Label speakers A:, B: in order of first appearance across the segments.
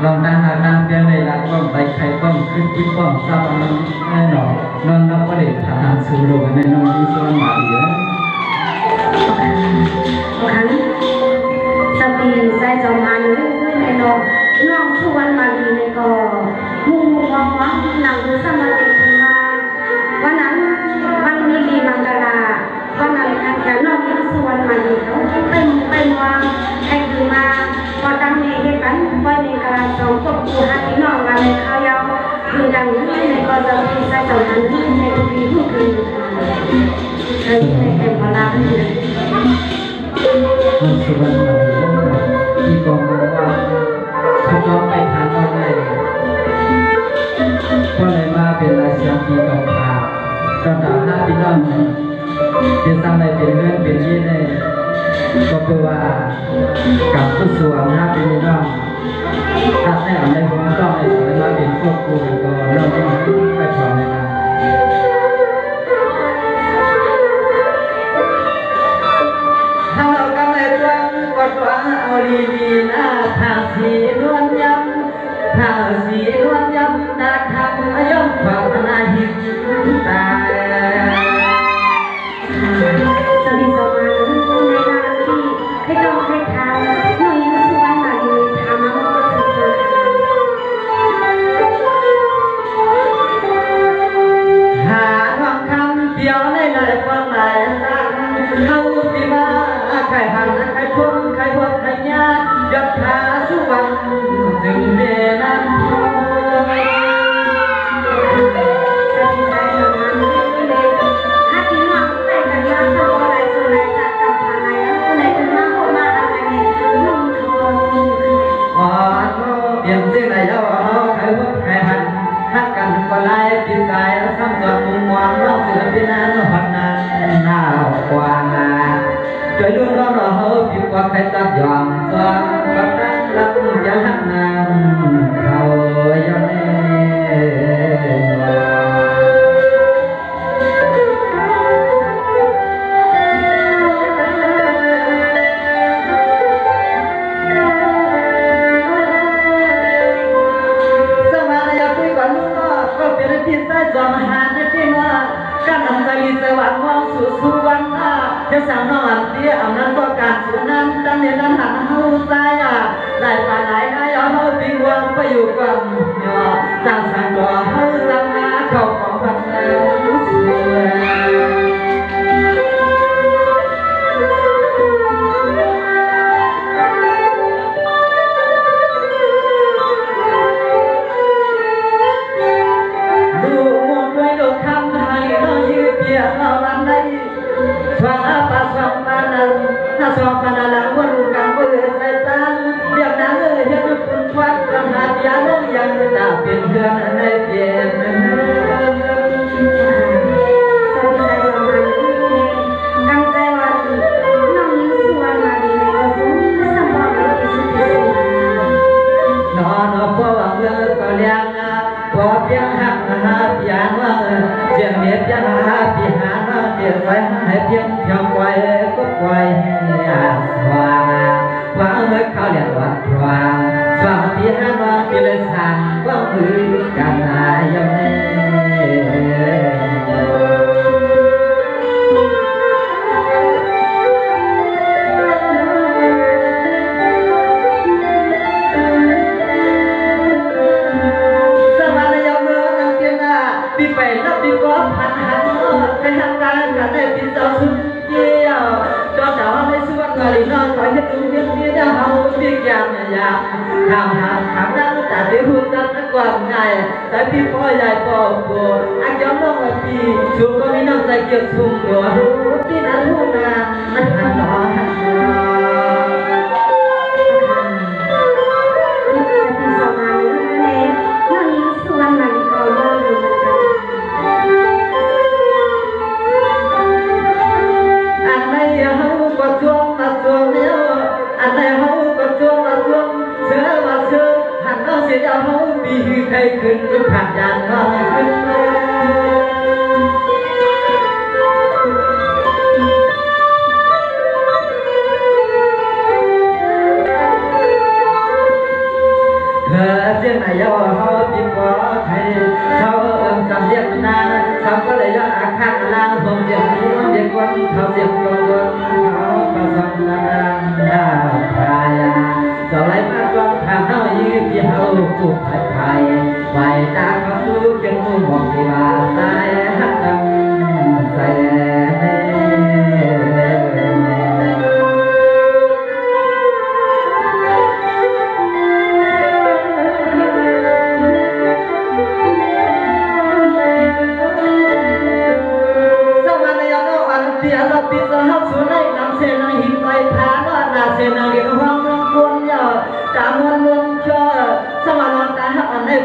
A: ลองนั่งนั่งเพียงในรักป้อมไปใครป้อมขึ้นที่ป้อมทราบว่ามันแน่นอนนอนรับประเด็นทหารสูโลในนอนที่ส่วนมาเยอะ
B: ขันสปีใจจอมหันในนอกน้องสุวรรณมาดีในก็มุ่งมองว่าหนังดูสมาธิมาวันนั้นวันนี้ดีมังกราวันนั้นการน้องยิ่งสุวรรณมาดีเขาเป็นวางแข่งมาพอตั้งในเหตุการณ์ไว้ในกลางสองก็ปูหันน้องมาในข้าวยาวคือดังนี้ในก็จะมีใจจอมหันในทุกปีทุกปีในแข่งพลาเนี่ย
A: มันสุวรรณมาที่กองว่าเขาน้องไปทานว่าไงก็เลยมาเป็นราชาปีกองพาตอนด่าห้าปีน้องจะทำอะไรเป็นเรื่องเป็นยี่ได้ก็คือว่ากับผู้สวมห้าปีน้องถ้าได้อะไรผมต้องให้สวยมาเป็นพวกกูก็เริ่มที่ไปถอนเลยนะเอาลีดีนาทาสีนวลยำทาสีนวลยำดาทำย่อมฝังนาหินตา
B: สวิสมาในงานที่ให้ต้องให้ทำน้องยิ่งสวยมาดีทำมา
A: หาทองคำเดียวในเลยฟังไหลสักเขาปีมาใครหันใครพุ่งใครพวกใครยายับทาสุวรรณถึงเดนันทปีกายซ้ำจอดมุมมองร้องเสือพินาโนหันนาหน้ากวางช่วยดูร้องเราผิวกว่าใครตัดยอมตัวกับนั้นรับยันนางเขาย้อนจอมหาในที่ว่าการอันตรีสวรรค์มองสู่สุวรรณจะสาวน้องอันเตี้ยอำนั้นก็การสู่นั้นตั้งในนั้นหันเฮาใจได้ป่าไหนให้เอาเฮาปีวางไปอยู่กันจังสังก็เฮาสังมาเข้าของพันแล้วสวยเราลันได้สวาปะสองปานันถ้าสองปานันวันกันเบื่อใจตันเรียกนางเรียกคุณควักกำหาดยาลงยังตาเป็นเพื่อนในเปลี่ยนนอนพอว่าเมื่อก็เลี้ยงพอเพียงหักหาเพียงว่าเจียงเมียเพียงหาปีหาเดียวไว้ให้เพียงเพียงไว้ก็ไว้สว่างว่าเมื่อเขาเรียกว่าสว่างสว่างปีหาว่าปีเลยสั่งว่ามือกันนายยังไงปีไปนับปีก็พันหันไปทำการกันในปีต่อสุดเยี่ยวจอดาวในส่วนกาลีนอนคอยให้ดูเยี่ยมเยี่ยมเขาปีกยามยามทำนั้นแต่ที่หุ่นนั้นกว่าไงแต่พี่พ่อใหญ่พ่อปู่อันย้อนลงมาปีชูก็มีน้ำใจเกี่ยวสุ่มตัวปีนั้นหุ่นนามันหันหอหันหอใครขึ้นหรือผ่านยานก็ขึ้น เสียงไหนยาวเขาปีกว่าไทยเขาจำเรียกนานเขาก็เลยย้อนอาคาลางผมเสียงนี้เด็กวันเขาเสียงกลวนเขาประสานนานยาพายาสลายมากกว่าทางเขายืดที่เขากูไผ่ไผ่ไว้ตาเขาสู้เก่งมือมองที่ว่าตายหักกันใส่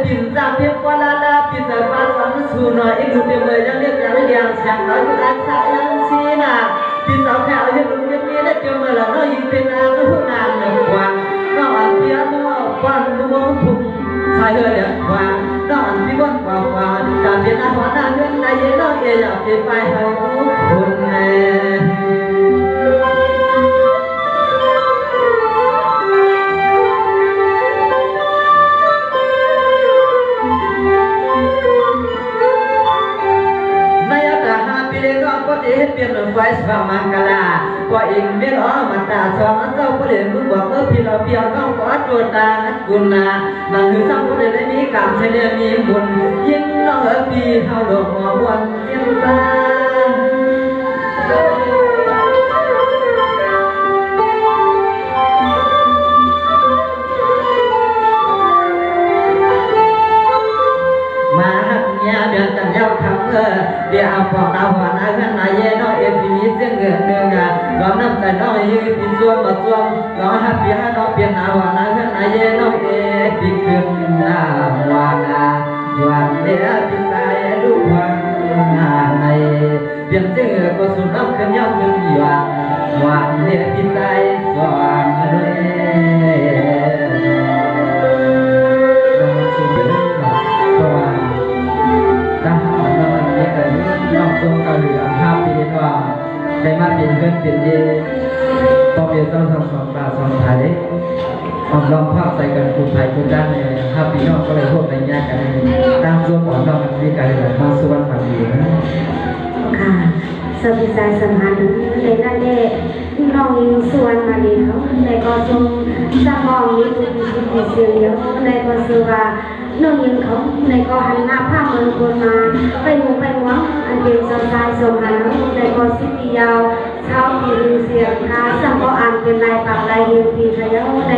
A: ปิ่นจาเพียงกว่าลาลาปิ่นแต่บ้านสังสูนอยอีกดูเต็มเลยยังเรียกยังเรียงแฉกน้อยอยู่ด้านซ้ายยังซีน่ะปิ่นสาวแถวเห็นลุงยังมีได้เจอมาแล้วน้อยยิงเป็นนางก็หุ่นนางหนึ่งวันน้องอันเพียน้องวันนุ่งพุ่งชายเฮือเดียกว่าน้องอันพี่วันกว่าการเป็นอาหารนางเงินนายเย็นน้องเอ๋อยากเป็นไปให้คนแน่เปลี่ยนไฟสว่างมังกลาก็เองเบี้ยล้อมันตาสองเจ้าก็เลยมึงบอกพี่เราเพียงต้องขอตัวตากุณานั่นคือซ้ำก็เลยได้มีกรรมเฉลี่ยมีบุญยิ่งน้องพี่เฮาดอกหัววันเจียมตาเดือนกันยาวคำเดี๋ยวพอดาวหัวหน้าเงินนายเย่น้อยเอ็มพีมีเสียงเงินเนื้องานร้องน้ำใจน้อยยืนพิจวนมาจวงร้องฮับปีฮัน้องเปลี่ยนหน้าหัวหน้าเงินนายเย่น้อยเอ็มพีขึ้นหน้าหัวหน้าวันเดียวพิสัยดูวันหน้าในเปลี่ยนเสียงก็สุนัขขึ้นยอดขึ้นวันเดียวพิสัยสว่างเลยน้องทรงกระเหลือ5 ปีว่าได้มาเป็นเพื่อนเป็นเย่พอเปลี่ยนต้องทำสองตาสองไทยลองภาพใส่กันคุณไทยคุณด้านเลย5 ปีน้องก็เลยพวกในแยกกันตั้งส่วนของน้องมีการเหลือมาสุวรรณฝันดีนะ
B: ค่ะสวิสัยสัมพันธ์ในนั่นเองน้องยิงสุวรรณมาดีเขาในก็ทรงสมองมีทุกสิ่งเสียงเยอะในก็สือว่าน้องยิงเขาในก็หันหน้าผ้าเมืองคนมาไปหมู่ไปหวังอันเป็นสาวชายสมหันในก็สิปียาวเช้าปีฤาษีกาสังก็อ่านเป็นลายปากลายเฮียงปีทะเยาใน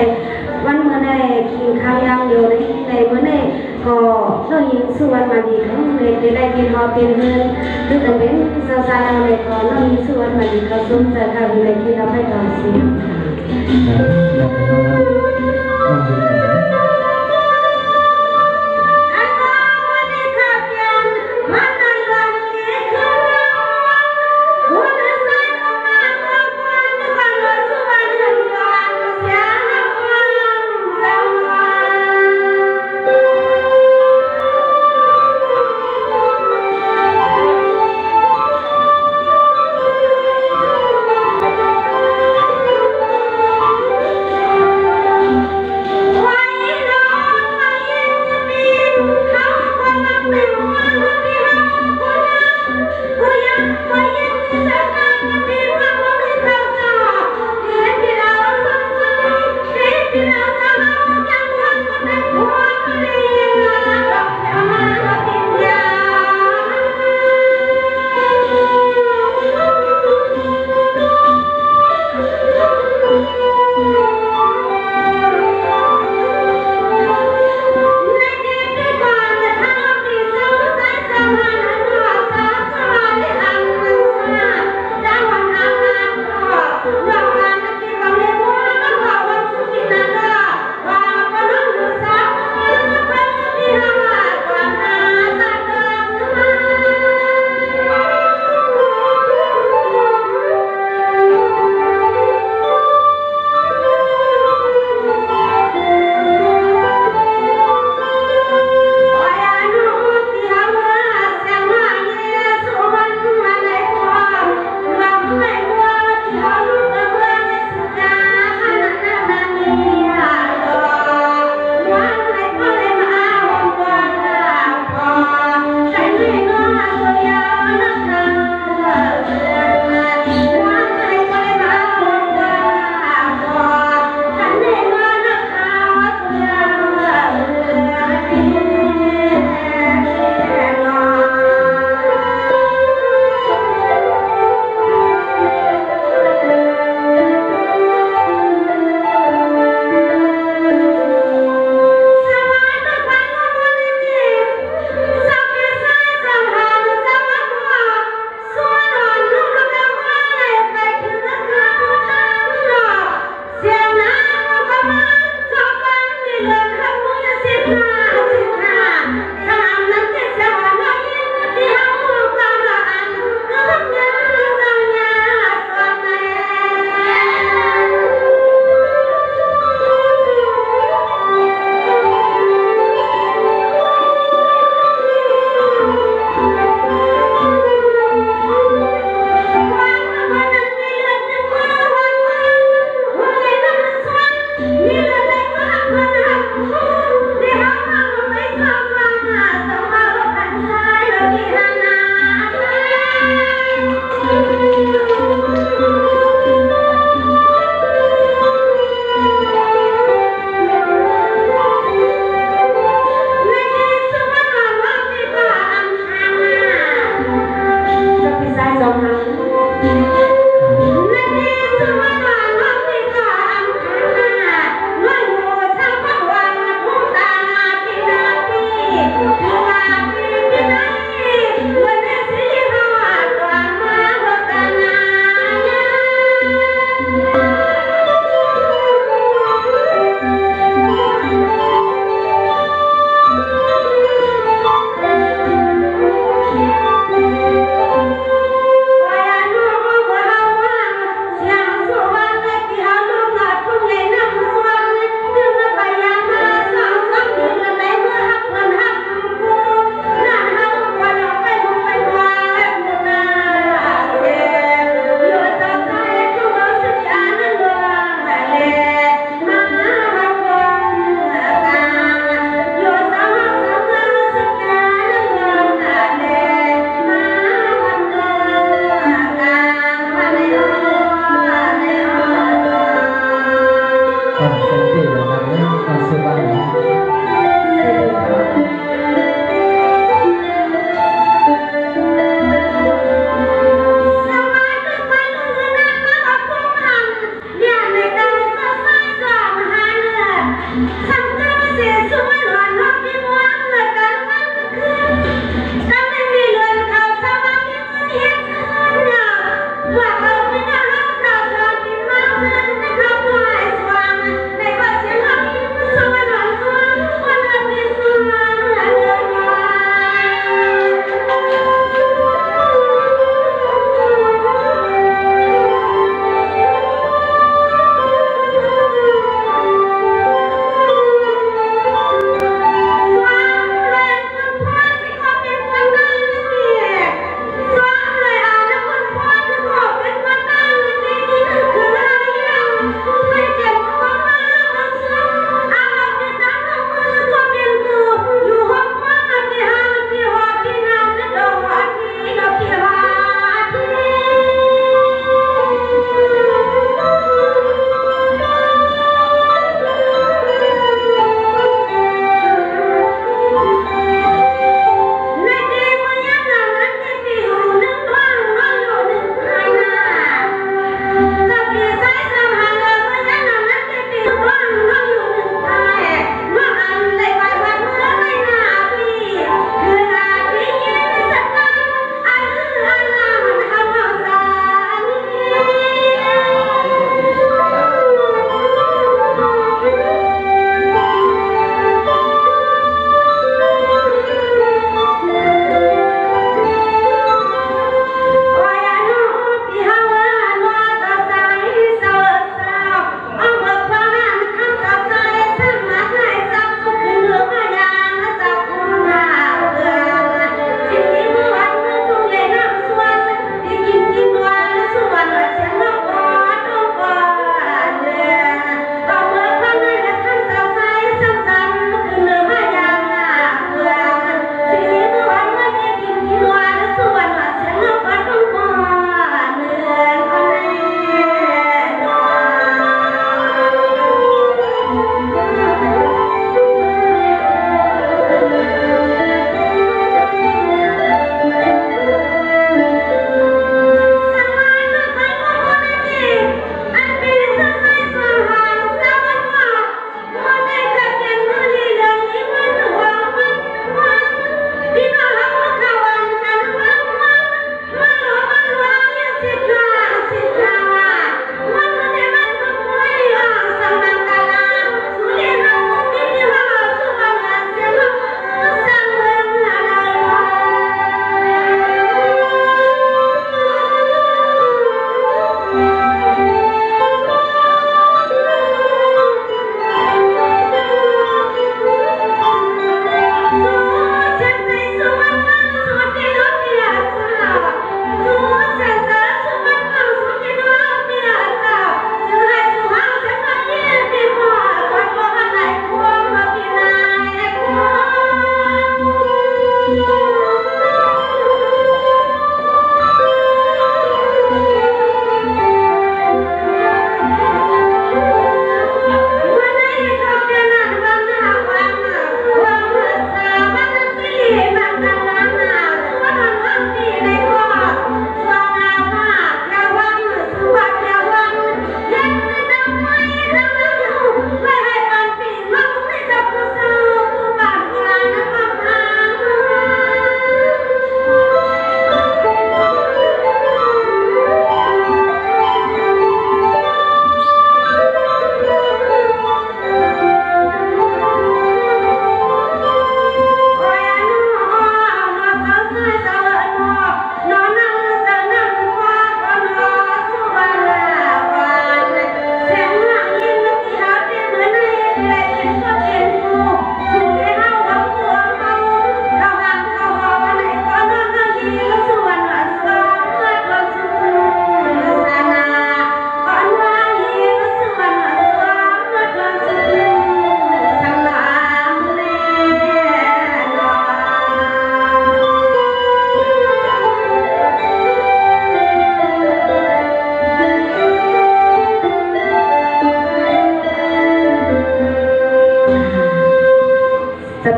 B: วันเมื่อในกินข้าวยางเดียวในเมื่อในก็น้องยิงสุวรรณมาดีเขาในได้กินหอเป็นเงินหรือแต่เป็นสาวชายในก็น้องยิงสุวรรณมาดีเขาสมใจเขาในที่เราให้เขาเสีย
C: โ
B: Hãy subscribe cho kênh Ghiền Mì Gõ để không bỏ lỡ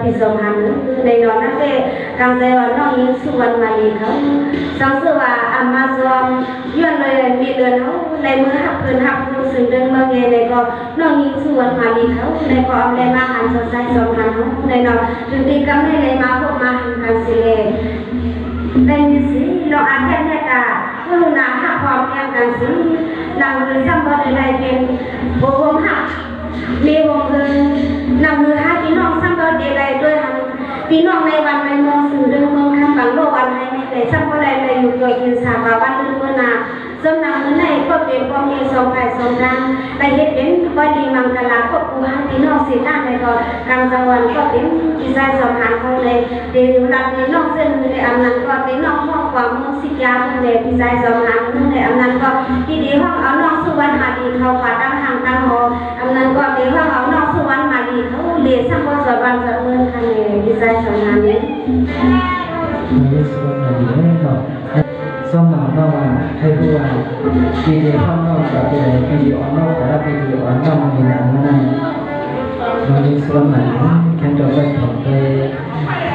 B: ปีสองพันในนอนนั่นเองกางใจวันน้องยิงสุวรรณมาลีเขาสังเสว่าอามาซอมย้อนเลยมีเดือนเขาในมือหักเพิ่นหักผู้ซึ่งเดินเมืองเงในก็น้องยิงสุวรรณมาลีเขาในก็เอาเลยมาหันสดใสสองพันเขาในนอนถึงตีกำในเลยมาพวกมาหันกันสิเลยในมิสิเราอาจแค่แม่ตาผู้นาหักความแย่งกันสินางเลยซ้ำบ่ได้เป็นโบวงหักมีวงเงินนำมือหาพี่น้องซ้ำบ่ได้ด้วยหันพี่น้องในวันในเมืองสื่อเดินเมืองคำบางโลวันให้ในแต่ซ้ำบ่ได้เลยอยู่ตัวกินสาบาวันเดินเมื่อนาสำนักมือในก็เป็นความมีสองฝ่ายสองด้านได้เฮ็ดเป็นบ่ดีมังกลาก็ผู้หาพี่น้องสิด้านในก็กลางจังหวัดก็เป็นที่ใจสำคัญของเลยเดี๋ยวรับพี่น้องเส้นมือในอำนาจก็พี่น้องห้องความมือสิยาของเลยที่ใจสำคัญในอำนาจก็ที่ดีห้องเอาน้องสุวรรณมาดีเขาขาตั้งห่างตั้งหออำนาจก็ดีห้องเอาน้องสุวรรณมาดีเขาเลี้ยซ้ำบ่สวันสเมืองคันเลยที่ใจสำคัญนี้
C: มีสุวรรณมาดีเนาะสมองนอกให้รู้ว่าปีเดียวข้างนอกกับปีเดียวปีเดียวนอกแต่ปีเดียวนอกมีนานนั่นเรามีส่วนไหนแค่จะไปทำไป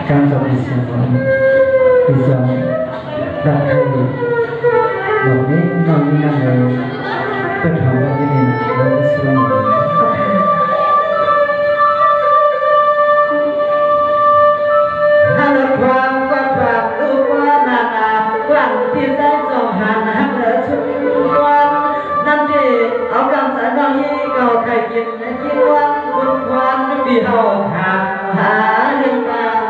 C: การสอบวิชาวิชาดักให้บอกนี้นอนมีนานเลยก็ทำแบบนี้เรามีส่วนไหน
A: ที่ได้ส่งหาน้ำเหลือชุดวันนั่นที่เอากำจัดน้องยี่เก่าใครกินกินวันบุญควันปีเฮาขาดหาเรื่องการ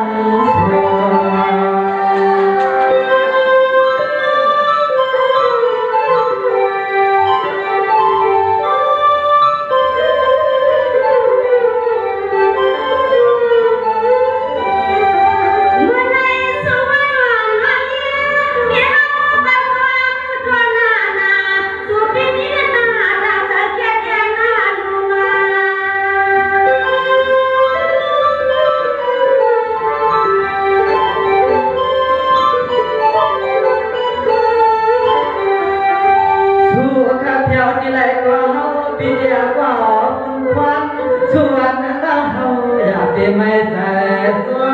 A: สไม่แต่ตัว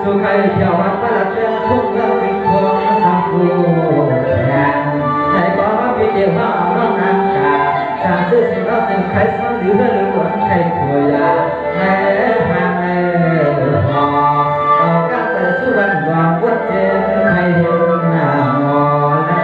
A: สุขให้เที่ยววัดประหลัดเรื่องทุ่งเรื่องสิ่งของทำผู้งานในก็ว่าวิเดียวว่าเอาน้องนางกาสร้างชื่อสิ่งเราสิ่งใครสอนหรือเรื่องหลวงใครตัวยาแม่หางแม่หอเอาการเปิดสุวรรณวางวัดเจนใครเห็นหน้าหมอ
B: ส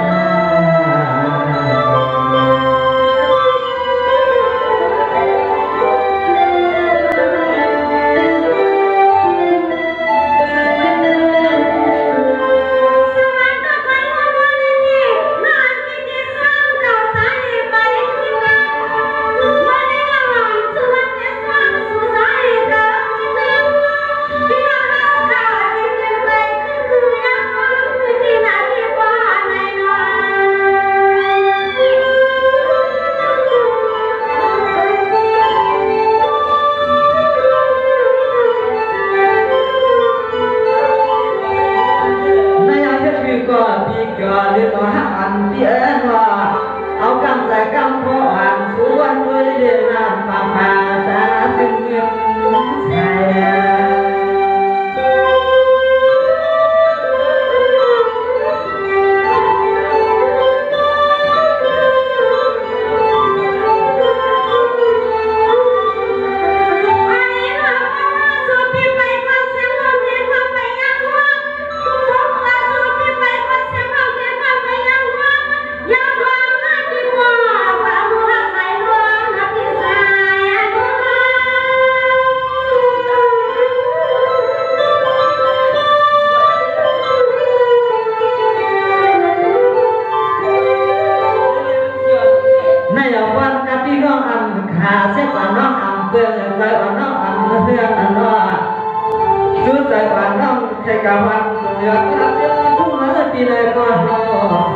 A: แต่กะวันเดือดร้อนทุกมื้อที่เลยก็รอ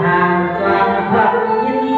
A: ทางความพักยินดี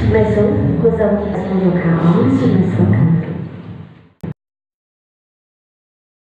B: Masuk, ku sama sama kau, si masuk.